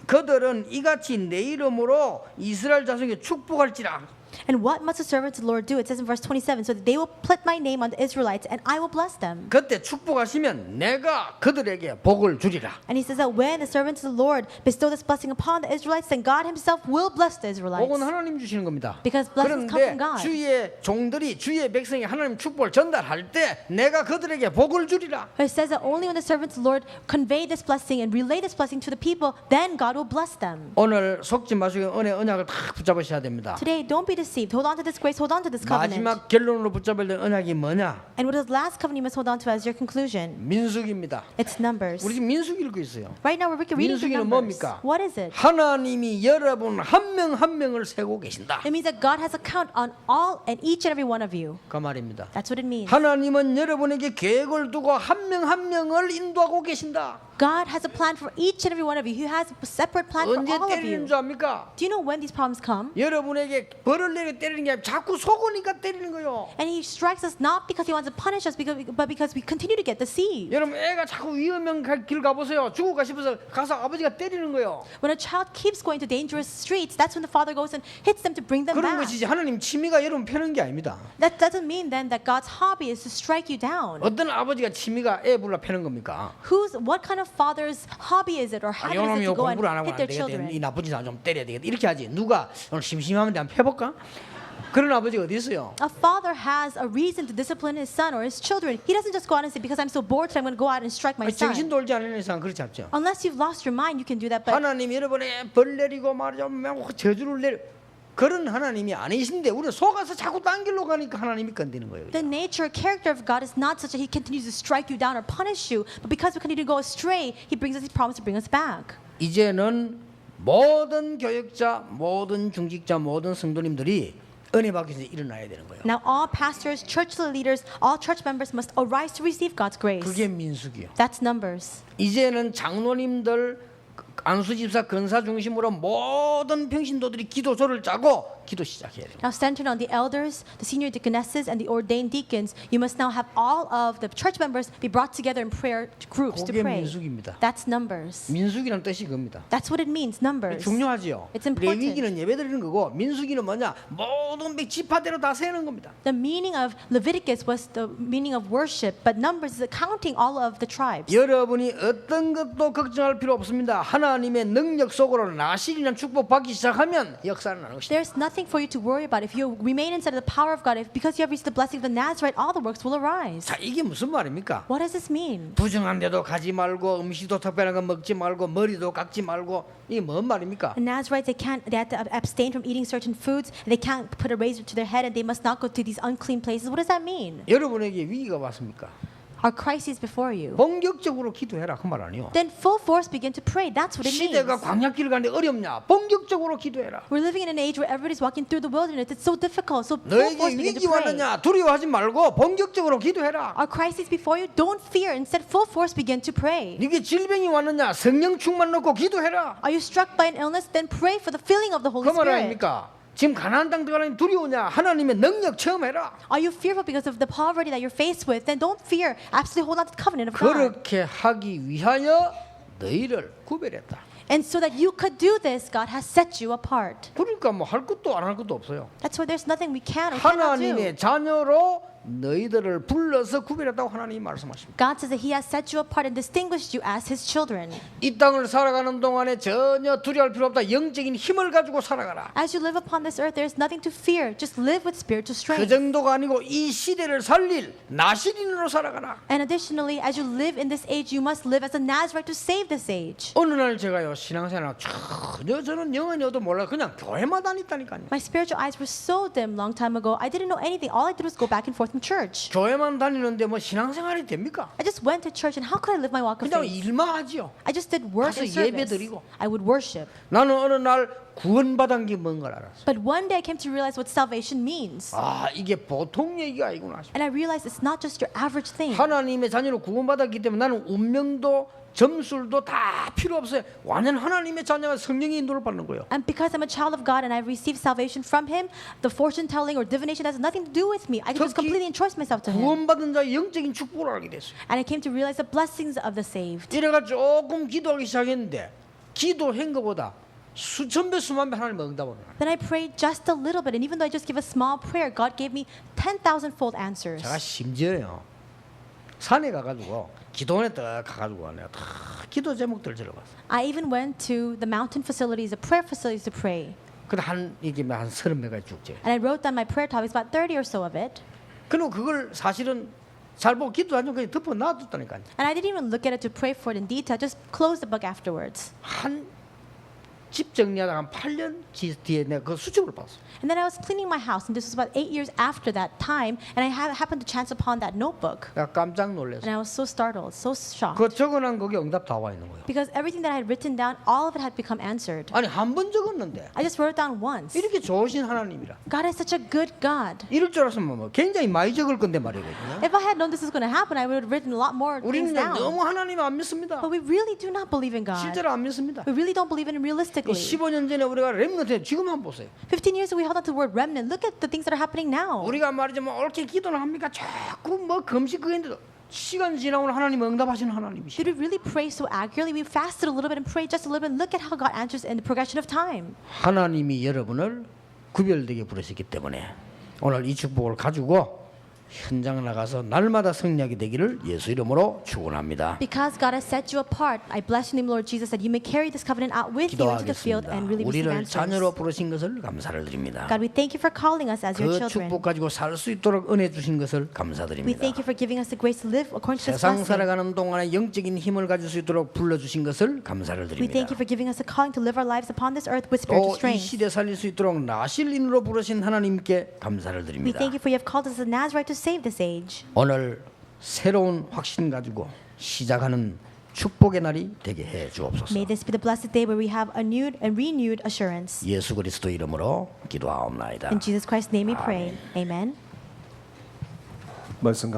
그들은 이같이 내 이름으로 이스라엘 자손에게 축복할지라. And what must the servants of the Lord do? It says in verse 27, so that they will put my name on the Israelites, and I will bless them. 그때 축복하시면 내가 그들에게 복을 주리라. And he says that when the servants of the Lord bestow this blessing upon the Israelites, then God himself will bless the Israelites. 복은 하나님 주시는 겁니다. Because blessings come 그런데 from God. 주의 종들이 주의 백성이 하나님 축복을 전달할 때 내가 그들에게 복을 주리라. But it says that only when the servants of the Lord convey this blessing and relay this blessing to the people, then God will bless them. 오늘 속지 마시고 은혜 언약을 다 붙잡으셔야 됩니다. Today, don't be deceived. Hold on to this grace. Hold on to this covenant. 마지막 결론으로 붙잡을 때 언약이 뭐냐? And what is the last covenant you must hold on to as your conclusion? 민수기입니다. It's Numbers. 우리 지금 민수기 읽고 있어요. Right now, we're reading through 민수기는 Numbers. 뭡니까? What is it? 하나님이 여러분 한 명 한 명을 세고 계신다. It means that God has a count on all and each and every one of you. 그 말입니다. That's what it means. 하나님은 여러분에게 계획을 두고 한 명 한 명을 인도하고 계신다. God has a plan for each and every one of you. He has a separate plan for 언제 all of 때리는 you. 줄 압니까? Do you know when these problems come? 여러분에게 벌을 내려 때리는 게 아니라 자꾸 속으니까 때리는 거요. And he strikes us not because he wants to punish us, but because we continue to get deceived. 여러분 애가 자꾸 위험한 길 가보세요. 죽을까 싶어서 가서 아버지가 때리는 거요. When a child keeps going to dangerous streets, that's when the father goes and hits them to bring them 그런 back. 것이지 하나님 취미가 여러분 펴는 게 아닙니다. That doesn't mean then that God's hobby is to strike you down. 어떤 아버지가 취미가 애 불러 펴는 겁니까? What kind of father's hobby is it or habit is it 요놈이 to go and 공부를 안 하고 hit 안 their 되겠다. 이 children? 나쁜 짓 좀 때려야 되겠다. 이렇게 하지. 누가 오늘 심심하면 한번 펴볼까? 그런 아버지가 어디 있어요? A father has a reason to discipline his son or his children. He doesn't just go out and say, because I'm so bored today, I'm going to go out and strike my son. 정신 돌지 않는 이상 그렇지 않죠. Unless you've lost your mind, you can do that. But 하나님 여러분의 벌 내리고 말이죠. 저주를 내려 그런 하나님이 아니신데 우리는 속아서 자꾸 딴 길로 가니까 하나님이 건드는 거예요. the nature, character of God is not such that He continues to strike you down or punish you. But because we continue to go astray, He brings us His promise to bring us back. 이제는 모든 교역자, 모든 중직자, 모든 성도님들이 은혜 받기 위해서 일어나야 되는 거예요. Now, all pastors, church leaders, all church members must arise to receive God's grace. 그게 민수기요. That's Numbers. 이제는 장로님들, 안수집사, 근사 중심으로 모든 평신도들이 기도조를 짜고 기도 시작해야 돼요. Now, centered on the elders, the senior deaconesses, and the ordained deacons, you must now have all of the church members be brought together in prayer groups to 그게 pray. 민수기입니다. That's Numbers. 민수기란 뜻이 그겁니다. That's what it means, Numbers. 중요하지요. It's important. 레위기는 예배드리는 거고 민수기는 뭐냐? 모든 지파대로 다 세는 겁니다. The meaning of Leviticus was the meaning of worship, but Numbers is counting all of the tribes. 여러분이 어떤 것도 걱정할 필요 없습니다. 하나님의 능력 속으로 나실이라는 축복 받기 시작하면 역사는 나는 것이다. There's nothing for you to worry about. If you remain inside of the power of God, if because you have received the blessing of the Nazarite, all the works will arise. 자, 이게 무슨 말입니까? What does this mean? 부정한 데도 가지 말고 음식도 특별한 거 먹지 말고 머리도 깎지 말고 이게 뭔 말입니까? The Nazarites, they have to abstain from eating certain foods. And they can't put a razor to their head, and they must not go to these unclean places. What does that mean? 여러분에게 위기가 왔습니까? Are crises before you? 본격적으로 기도해라 그 말 아니요. Then full force begin to pray. That's what it means. 시대가 광야길 가는데 어렵냐? 본격적으로 기도해라. We're living in an age where everybody's walking through the wilderness. It's so difficult. So full 너에게 force begin to 위기 pray. 왔느냐? 두려워하지 말고 본격적으로 기도해라. Are crises before you? Don't fear. Instead, full force begin to pray. 네게 질병이 왔느냐? 성령 충만 넣고 기도해라. Are you struck by an illness? Then pray for the filling of the Holy 그 말 Spirit. 아닙니까? 지금 가나안 땅 들어가는 두려우냐? 하나님의 능력 체험해라. Are you fearful because of the poverty that you're faced with? Then don't fear. Absolutely hold on to the covenant of God. 그렇게 하기 위하여 너희를 구별했다. And so that you could do this, God has set you apart. 그러니까 뭐 할 것도 안 할 것도 없어요. That's why there's nothing we can or cannot do. 하나님의 자녀로 너희들을 불러서 구별했다고 하나님이 말씀하십니다. God says that He has set you apart and distinguished you as His children. 이 땅을 살아가는 동안에 전혀 두려워할 필요 없다. 영적인 힘을 가지고 살아가라. As you live upon this earth, there's nothing to fear. Just live with spiritual 그 strength. 정도가 아니고 이 시대를 살릴 나시린으로 살아가라. And additionally, as you live in this age, you must live as a Nazarite to save this age. 어느 날 제가요 신앙생활 전혀 저는 영원히 얻어 몰라 그냥 교회만 다녔다니까요. My spiritual eyes were so dim long time ago. I didn't know anything. All I did was go back and forth from church. 교회만 다니는데 뭐 신앙생활이 됩니까? I just went to church, and how could I live my walk of 그냥 faith? 일만 하지요. I just did work 가서 and service. 예배드리고. I would worship. 나는 어느 날 구원받은 게 뭔 걸 알았어. But one day I came to realize what salvation means. 아 이게 보통 얘기가 아니구나. And I realized it's not just your average thing. 하나님의 자녀로 구원받았기 때문에 나는 운명도 점술도 다 필요 없어요. 완전 하나님의 자녀가 성령의 인도를 받는 거예요. And because I'm a child of God and I received salvation from Him, the fortune telling or divination has nothing to do with me. I can just 특히 completely entrust myself to Him. 구원받은 자의 영적인 축복을 알게 됐어요. And I came to realize the blessings of the saved. 이래가 조금 기도하기 시작했는데 기도한 것보다 수천 배 수만 배 하나님 응답을 해요. Then I prayed just a little bit, and even though I just give a small prayer, God gave me 10,000-fold answers. 제가 심지어요 산에 가가지고 기도원에 딱 가가지고 내가 다 기도 제목들 적어봤어요. I even went to the mountain facilities, the prayer facilities to pray. 근데 이게 한 30매가 쭉지. And I wrote down my prayer topics, about 30 or so of it. 그리고 그걸 사실은 잘 보고 기도 안 좀 그냥 덮어 놔뒀다니까요. And I didn't even look at it to pray for it in detail, just closed the book afterwards. 한 집 정리하다가 한 8년 뒤에 내가 그 수첩을 봤어. And then I was cleaning my house, and this was about 8 years after that time, and I happened to chance upon that notebook. 내가 깜짝 놀랐어. And I was so startled, so shocked. 그 적어놓은 거기 응답 다 와 있는 거예요. Because everything that I had written down, all of it had become answered. 아니 한 번 적었는데 I just wrote it down once. 이렇게 좋으신 하나님이라. God is such a good God. 이럴 줄 알았으면 뭐 굉장히 많이 적을 건데 말이거든요. If I had known this was going to happen, I would have written a lot more 우리는 things down. 너무 하나님 안 믿습니다. But we really do not believe in God. 실제로 안 믿습니다. We really don't believe in Him realistically. 15년 전에 우리가 렘넌트 지금 한번 보세요. 15 years ago, we held on to the word remnant. Look at the things that are happening now. 우리가 말이죠 뭐 옳게 기도를 합니까? 자꾸 뭐 금식 그인데도 시간 지나면 하나님 응답하시는 하나님이시. Did we really pray so accurately? We fasted a little bit and prayed just a little bit. Look at how God answers in the progression of time. 하나님이 여러분을 구별되게 부르셨기 때문에 오늘 이 축복을 가지고 현장 나가서 날마다 승리하게 되기를 예수 이름으로 축원합니다. Because God has set you apart, I bless your name, Lord Jesus, that you may carry this covenant out with you into the field 기도하겠습니다. and really receive 우리를 answers. 자녀로 부르신 것을 감사를 드립니다. God, we thank you for calling us as your 그 children. 축복 가지고 살 수 있도록 은혜 주신 것을 We 감사드립니다. thank you for giving us the grace to live according to this 세상 blessing. 살아가는 동안에 영적인 힘을 가질 수 있도록 불러주신 것을 감사를 We 드립니다. thank you for giving us a calling to live our lives upon this earth with spiritual 또 이 strength. 시대 살릴 수 있도록 나실인으로 부르신 하나님께 감사를 We 드립니다. thank you for you have called us as a Nazarite to save this age. 오늘 새로운 확신 가지고 시작하는 축복의 날이 되게 해 주옵소서. May this be the blessed day where we have a new and renewed assurance. 예수 그리스도 이름으로 기도하옵나이다. In Jesus Christ's name we pray. Amen. 말씀